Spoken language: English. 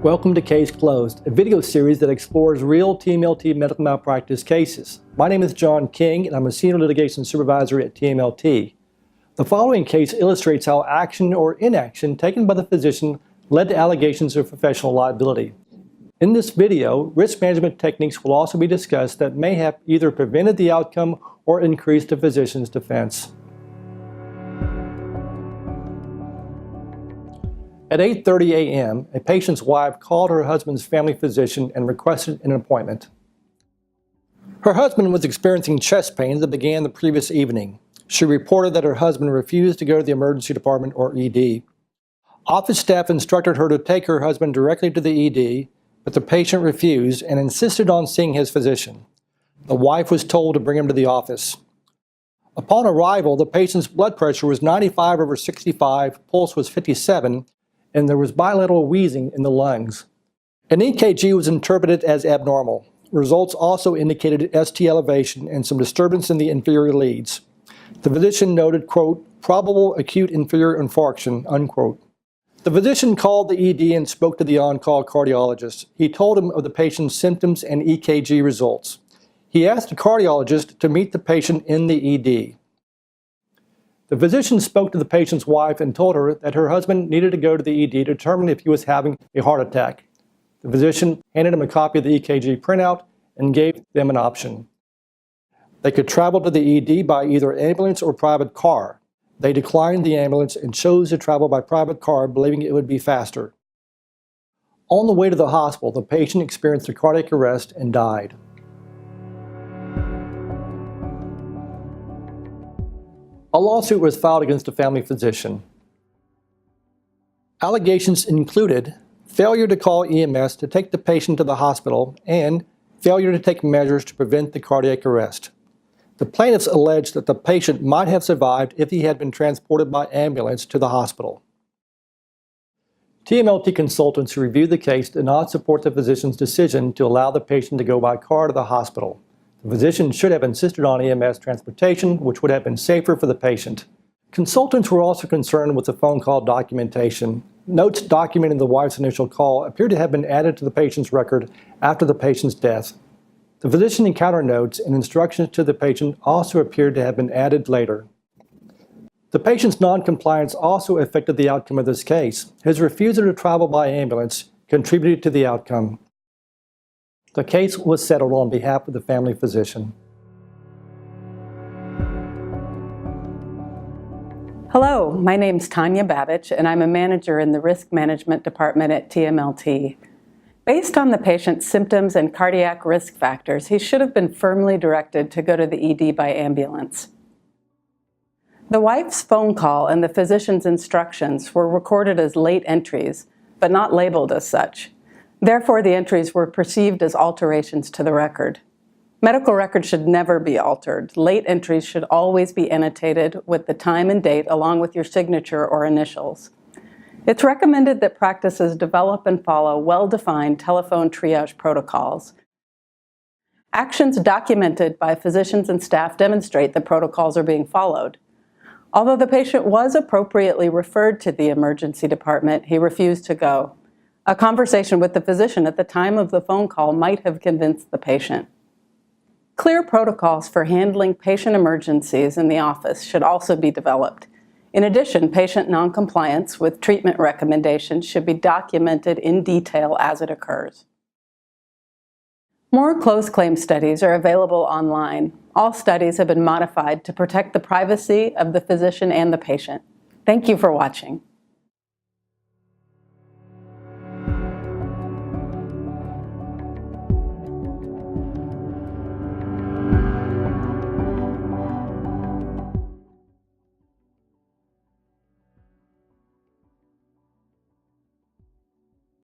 Welcome to Case Closed, a video series that explores real TMLT medical malpractice cases. My name is John King, and I'm a Senior Litigation Supervisor at TMLT. The following case illustrates how action or inaction taken by the physician led to allegations of professional liability. In this video, risk management techniques will also be discussed that may have either prevented the outcome or increased the physician's defense. At 8:30 a.m., a patient's wife called her husband's family physician and requested an appointment. Her husband was experiencing chest pains that began the previous evening. She reported that her husband refused to go to the emergency department or ED. Office staff instructed her to take her husband directly to the ED, but the patient refused and insisted on seeing his physician. The wife was told to bring him to the office. Upon arrival, the patient's blood pressure was 95/65, pulse was 57, and there was bilateral wheezing in the lungs. An EKG was interpreted as abnormal. Results also indicated ST elevation and some disturbance in the inferior leads. The physician noted, quote, probable acute inferior infarction, unquote. The physician called the ED and spoke to the on-call cardiologist. He told him of the patient's symptoms and EKG results. He asked the cardiologist to meet the patient in the ED. The physician spoke to the patient's wife and told her that her husband needed to go to the ED to determine if he was having a heart attack. The physician handed him a copy of the EKG printout and gave them an option. They could travel to the ED by either ambulance or private car. They declined the ambulance and chose to travel by private car, believing it would be faster. On the way to the hospital, the patient experienced a cardiac arrest and died. A lawsuit was filed against the family physician. Allegations included failure to call EMS to take the patient to the hospital and failure to take measures to prevent the cardiac arrest. The plaintiffs alleged that the patient might have survived if he had been transported by ambulance to the hospital. TMLT consultants who reviewed the case did not support the physician's decision to allow the patient to go by car to the hospital. The physician should have insisted on EMS transportation, which would have been safer for the patient. Consultants were also concerned with the phone call documentation. Notes documenting the wife's initial call appeared to have been added to the patient's record after the patient's death. The physician encounter notes and instructions to the patient also appeared to have been added later. The patient's noncompliance also affected the outcome of this case. His refusal to travel by ambulance contributed to the outcome. The case was settled on behalf of the family physician. Hello, my name's Tanya Babich, and I'm a manager in the Risk Management Department at TMLT. Based on the patient's symptoms and cardiac risk factors, he should have been firmly directed to go to the ED by ambulance. The wife's phone call and the physician's instructions were recorded as late entries, but not labeled as such. Therefore, the entries were perceived as alterations to the record. Medical records should never be altered. Late entries should always be annotated with the time and date along with your signature or initials. It's recommended that practices develop and follow well-defined telephone triage protocols. Actions documented by physicians and staff demonstrate the protocols are being followed. Although the patient was appropriately referred to the emergency department, he refused to go. A conversation with the physician at the time of the phone call might have convinced the patient. Clear protocols for handling patient emergencies in the office should also be developed. In addition, patient noncompliance with treatment recommendations should be documented in detail as it occurs. More closed claim studies are available online. All studies have been modified to protect the privacy of the physician and the patient. Thank you for watching.